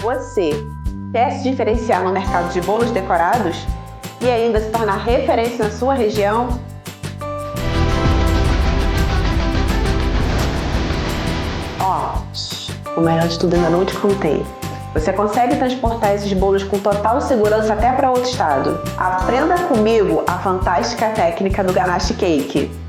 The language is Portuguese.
Você quer se diferenciar no mercado de bolos decorados e ainda se tornar referência na sua região? O melhor de tudo ainda não te contei. Você consegue transportar esses bolos com total segurança até para outro estado. Aprenda comigo a fantástica técnica do ganache cake.